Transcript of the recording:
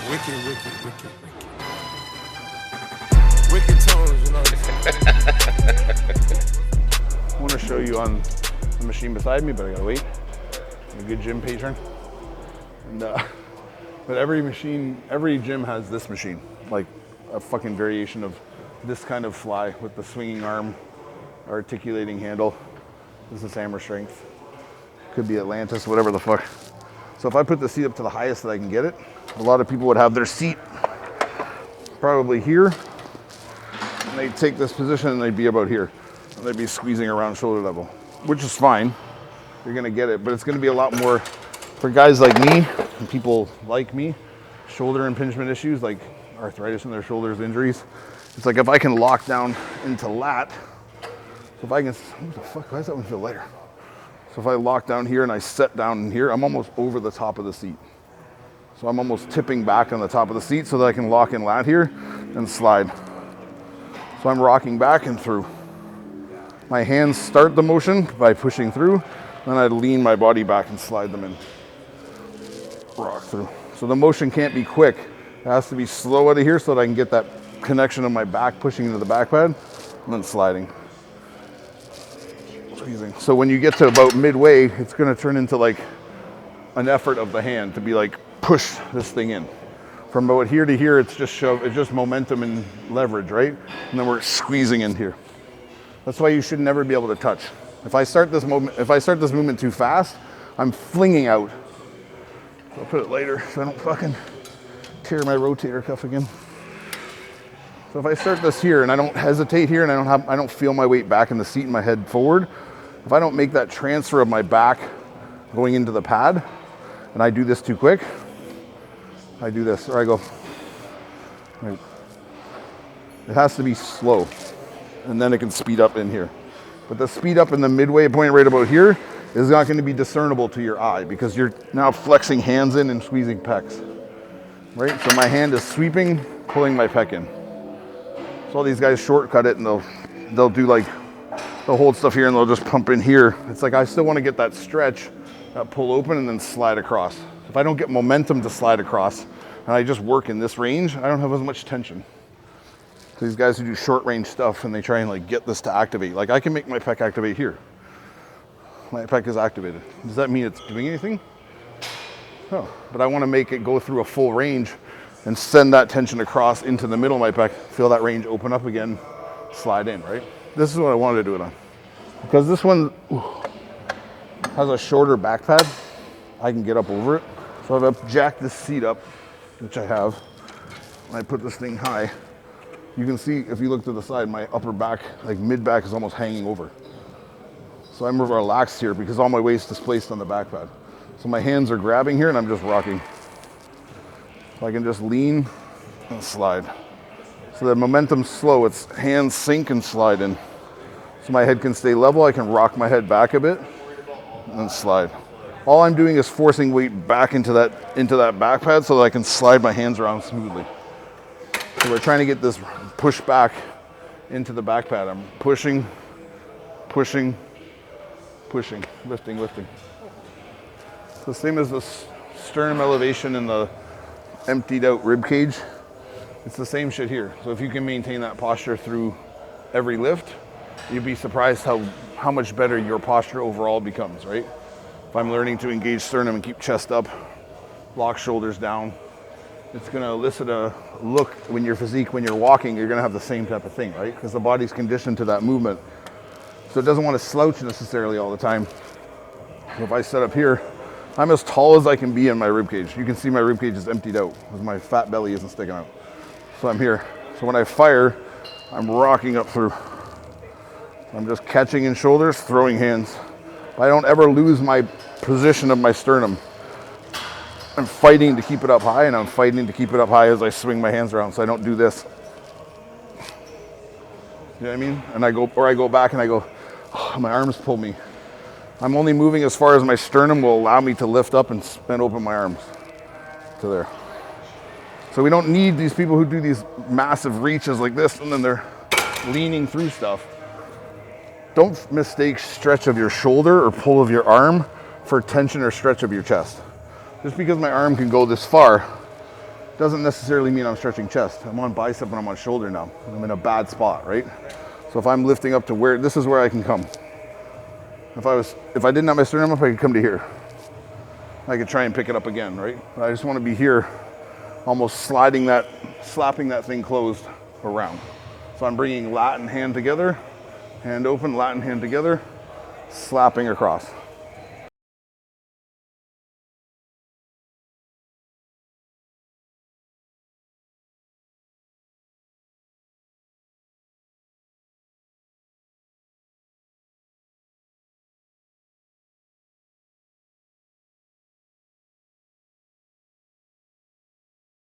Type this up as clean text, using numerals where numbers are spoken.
Wicked, wicked, wicked, wicked. Wicked tones, you know. I want to show you on the machine beside me, but I gotta wait. I'm a good gym patron. And but every gym has this machine, like a fucking variation of this kind of fly with the swinging arm, articulating handle. This is hammer strength. Could be Atlantis, whatever the fuck. So if I put the seat up to the highest that I can get it, a lot of people would have their seat probably here, and they'd take this position and they'd be about here. And they'd be squeezing around shoulder level, which is fine. You're gonna get it, but it's gonna be a lot more for guys like me and people like me, shoulder impingement issues like arthritis in their shoulders, injuries. It's like if I can lock down into lat, if I can, what the fuck, why does that one feel lighter? So if I lock down here and I set down in here, I'm almost over the top of the seat. So I'm almost tipping back on the top of the seat so that I can lock in lat here and slide. So I'm rocking back and through. My hands start the motion by pushing through, then I lean my body back and slide them in. Rock through. So the motion can't be quick. It has to be slow out of here so that I can get that connection of my back pushing into the back pad and then sliding. Squeezing. So when you get to about midway, it's going to turn into like an effort of the hand to be like push this thing in. From about here to here, it's just shove, it's just momentum and leverage, right? And then we're squeezing in here. That's why you should never be able to touch. If I start this movement too fast, I'm flinging out. I'll put it later so I don't fucking tear my rotator cuff again. So if I start this here and I don't hesitate here and I don't feel my weight back in the seat and my head forward, if I don't make that transfer of my back going into the pad and I do this too quick, I do this or I go. Right. It has to be slow and then it can speed up in here. But the speed up in the midway point right about here is not going to be discernible to your eye because you're now flexing hands in and squeezing pecs, right? So my hand is sweeping, pulling my pec in. So all these guys shortcut it and they'll do like, they'll hold stuff here and they'll just pump in here. It's like I still want to get that stretch, that pull open and then slide across. If I don't get momentum to slide across and I just work in this range, I don't have as much tension. So these guys who do short range stuff and they try and like get this to activate, like I can make my pec activate here. My pec is activated. Does that mean it's doing anything? No, but I want to make it go through a full range and send that tension across into the middle of my pec, feel that range open up again, slide in, right? This is what I wanted to do it on. Because this one has a shorter back pad, I can get up over it. So if I jack this seat up, which I have, and I put this thing high, you can see if you look to the side, my upper back, like mid back is almost hanging over. So I'm relaxed here because all my weight is placed on the back pad. So my hands are grabbing here and I'm just rocking. So I can just lean and slide. So the momentum's slow, it's hands sink and slide in. So my head can stay level, I can rock my head back a bit and slide. All I'm doing is forcing weight back into that back pad so that I can slide my hands around smoothly. So we're trying to get this push back into the back pad. I'm pushing, pushing, pushing, lifting, lifting. It's the same as the sternum elevation and the emptied out rib cage. It's the same shit here. So if you can maintain that posture through every lift, you'd be surprised how much better your posture overall becomes, right? If I'm learning to engage sternum and keep chest up, lock shoulders down, it's gonna elicit a look when your physique, when you're walking, you're gonna have the same type of thing, right? Because the body's conditioned to that movement. So it doesn't want to slouch necessarily all the time. So if I set up here, I'm as tall as I can be in my rib cage. You can see my rib cage is emptied out because my fat belly isn't sticking out. So I'm here. So when I fire, I'm rocking up through. I'm just catching in shoulders, throwing hands. I don't ever lose my position of my sternum. I'm fighting to keep it up high, and I'm fighting to keep it up high as I swing my hands around so I don't do this. You know what I mean? And I go back and I go, oh, my arms pull me. I'm only moving as far as my sternum will allow me to lift up and open my arms to there. So we don't need these people who do these massive reaches like this and then they're leaning through stuff. Don't mistake stretch of your shoulder or pull of your arm for tension or stretch of your chest. Just because my arm can go this far doesn't necessarily mean I'm stretching chest. I'm on bicep and I'm on shoulder now. I'm in a bad spot, right? So if I'm lifting up to where, this is where I can come. If I didn't have my sternum up, I could come to here. I could try and pick it up again, right? But I just want to be here, almost slapping that thing closed around. So I'm bringing lat and hand together, hand open, lat and hand together, slapping across.